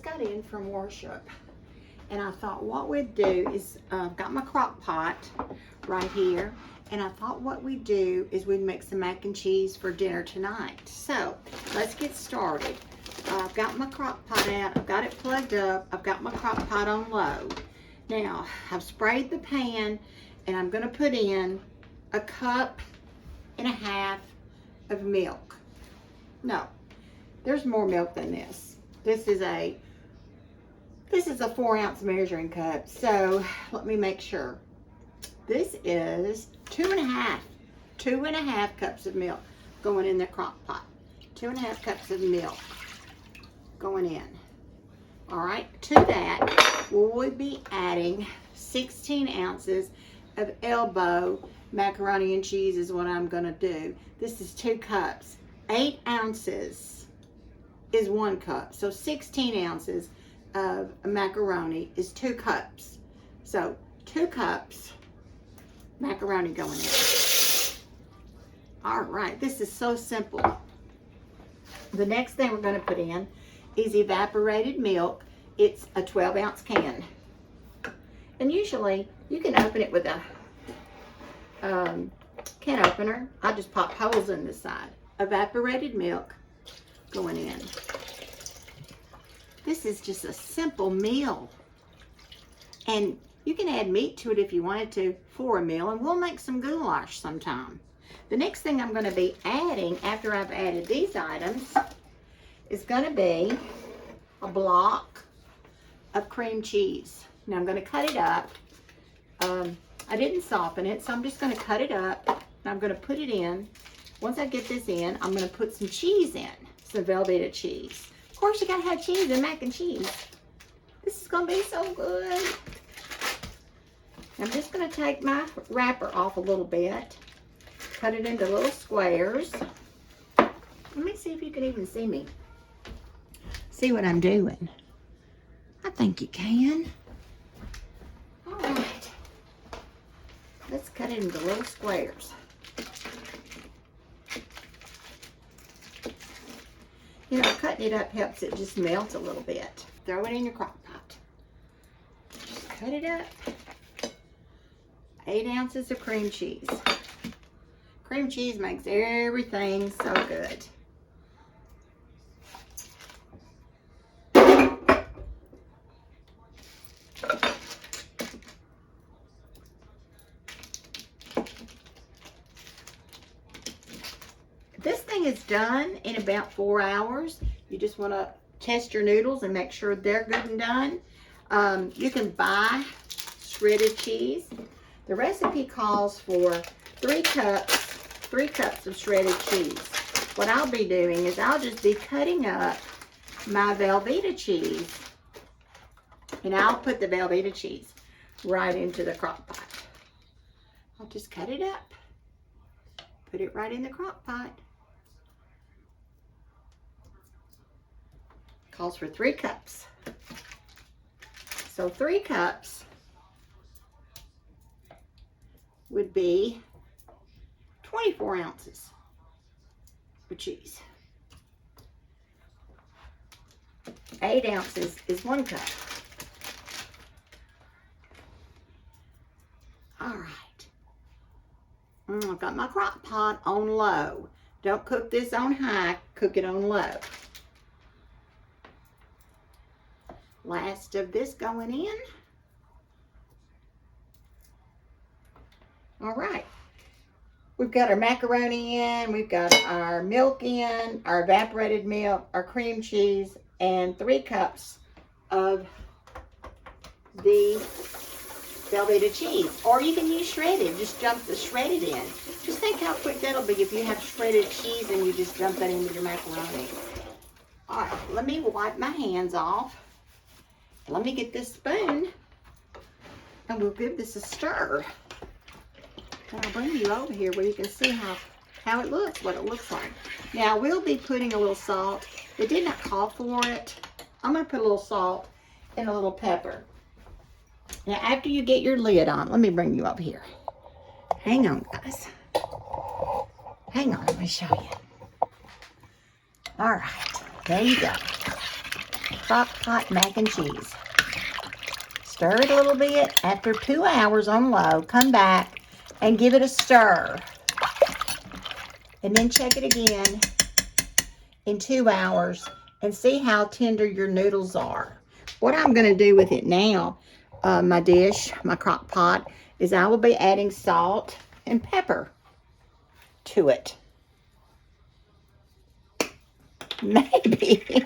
got in from worship, and I thought what we'd do is, I've got my crock pot right here, and I thought what we'd do is we'd make some mac and cheese for dinner tonight. So let's get started. I've got my crock pot out, I've got it plugged up, I've got my crock pot on low. Now I've sprayed the pan, and I'm going to put in 1.5 cups of milk. No, there's more milk than this. This is a 4-ounce measuring cup. So let me make sure. This is 2.5 cups of milk going in the crock pot. 2.5 cups of milk going in. All right, to that we'll be adding 16 ounces of elbow macaroni and cheese is what I'm going to do. This is 2 cups. 8 ounces is 1 cup. So 16 ounces of macaroni is 2 cups. So 2 cups macaroni going in. All right, this is so simple. The next thing we're going to put in is evaporated milk. It's a 12-ounce can. And usually you can open it with a can opener. I just pop holes in the side. Evaporated milk going in. This is just a simple meal. And you can add meat to it if you wanted to for a meal, and we'll make some goulash sometime. The next thing I'm going to be adding after I've added these items is going to be a block of cream cheese. Now I'm going to cut it up. I didn't soften it, so I'm just going to cut it up, and I'm going to put it in. Once I get this in, I'm going to put some cheese in, some Velveeta cheese. Of course, you got to have cheese in mac and cheese. This is going to be so good. I'm just going to take my wrapper off a little bit, cut it into little squares. Let me see if you can even see me. See what I'm doing. I think you can. All right. Let's cut it into little squares. You know, cutting it up helps it just melt a little bit. Throw it in your crock pot. Just cut it up. 8 ounces of cream cheese. Cream cheese makes everything so good. This thing is done in about 4 hours. You just want to test your noodles and make sure they're good and done. You can buy shredded cheese. The recipe calls for 3 cups of shredded cheese. What I'll be doing is I'll just be cutting up my Velveeta cheese, and I'll put the Velveeta cheese right into the crock pot. I'll just cut it up, put it right in the crock pot. Calls for 3 cups. So 3 cups would be 24 ounces of cheese. 8 ounces is 1 cup. All right. I've got my crock pot on low. Don't cook this on high, cook it on low. Last of this going in. All right. We've got our macaroni in, we've got our milk in, our evaporated milk, our cream cheese, and 3 cups of the Velveeta cheese. Or you can use shredded, just dump the shredded in. Just think how quick that'll be if you have shredded cheese and you just dump that into your macaroni. All right, let me wipe my hands off. Let me get this spoon, and we'll give this a stir. And I'll bring you over here where you can see how it looks, what it looks like. Now, we'll be putting a little salt. It did not call for it. I'm going to put a little salt and a little pepper. Now, after you get your lid on, let me bring you over here. Hang on, guys. Hang on, let me show you. All right. There you go. Crockpot mac and cheese. Stir it a little bit. After 2 hours on low, come back and give it a stir. And then check it again in 2 hours and see how tender your noodles are. What I'm going to do with it now, my dish, my crock pot, is I will be adding salt and pepper to it. Maybe,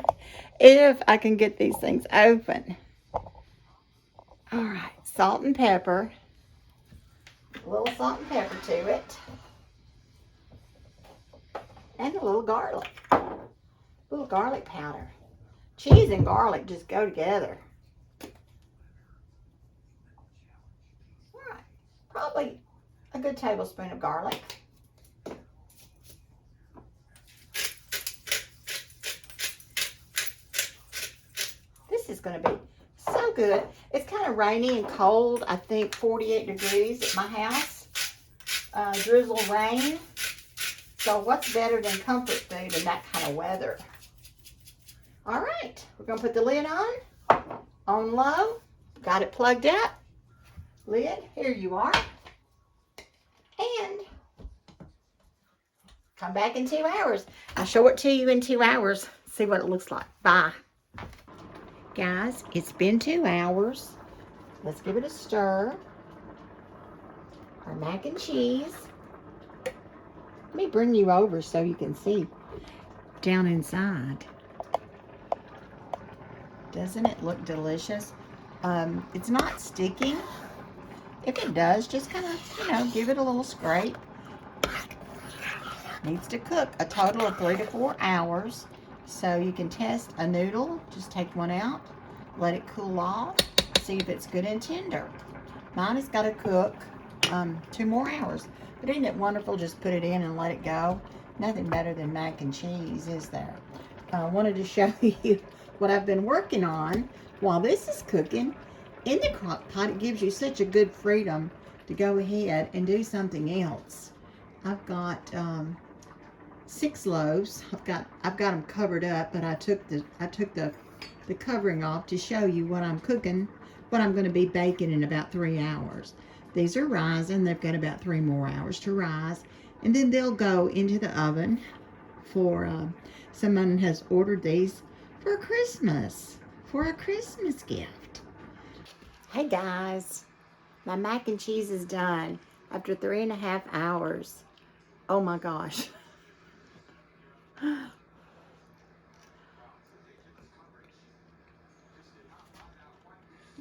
if I can get these things open. All right, salt and pepper. A little salt and pepper to it. And a little garlic. A little garlic powder. Cheese and garlic just go together. All right, probably a good tablespoon of garlic. This is going to be so good. It's kind of rainy and cold. I think 48 degrees at my house. Drizzle rain. So what's better than comfort food in that kind of weather? All right, we're going to put the lid on low. Got it plugged up. Lid, here you are. And come back in 2 hours. I'll show it to you in 2 hours. See what it looks like. Bye. Guys, it's been 2 hours. Let's give it a stir. Our mac and cheese. Let me bring you over so you can see down inside. Doesn't it look delicious? It's not sticking. If it does, just kind of, give it a little scrape. Needs to cook a total of 3 to 4 hours. So you can test a noodle. Just take one out, let it cool off, see if it's good and tender. Mine has got to cook 2 more hours. But isn't it wonderful? Just put it in and let it go. Nothing better than mac and cheese, is there? I wanted to show you what I've been working on while this is cooking. In the crock pot, it gives you such a good freedom to go ahead and do something else. I've got 6 loaves. I've got them covered up, but I took the covering off to show you what I'm cooking, what I'm going to be baking in about 3 hours. These are rising. They've got about 3 more hours to rise, and then they'll go into the oven for someone has ordered these for Christmas, for a Christmas gift. Hey guys, my mac and cheese is done after 3.5 hours. Oh my gosh.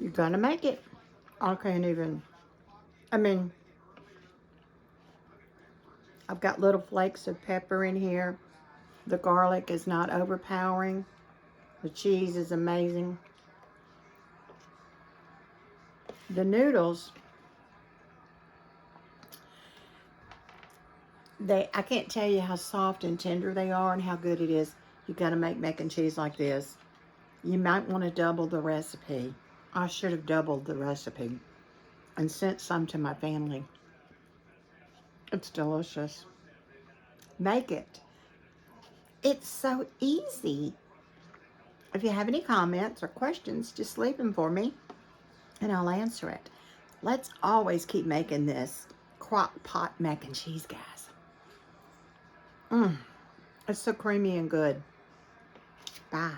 You're gonna make it. I can't even, I've got little flakes of pepper in here. The garlic is not overpowering. The cheese is amazing. The noodles, I can't tell you how soft and tender they are and how good it is. You gotta make mac and cheese like this. You might want to double the recipe. I should have doubled the recipe and sent some to my family. It's delicious. Make it. It's so easy. If you have any comments or questions, just leave them for me and I'll answer it. Let's always keep making this crock pot mac and cheese, guys. It's so creamy and good. Bye.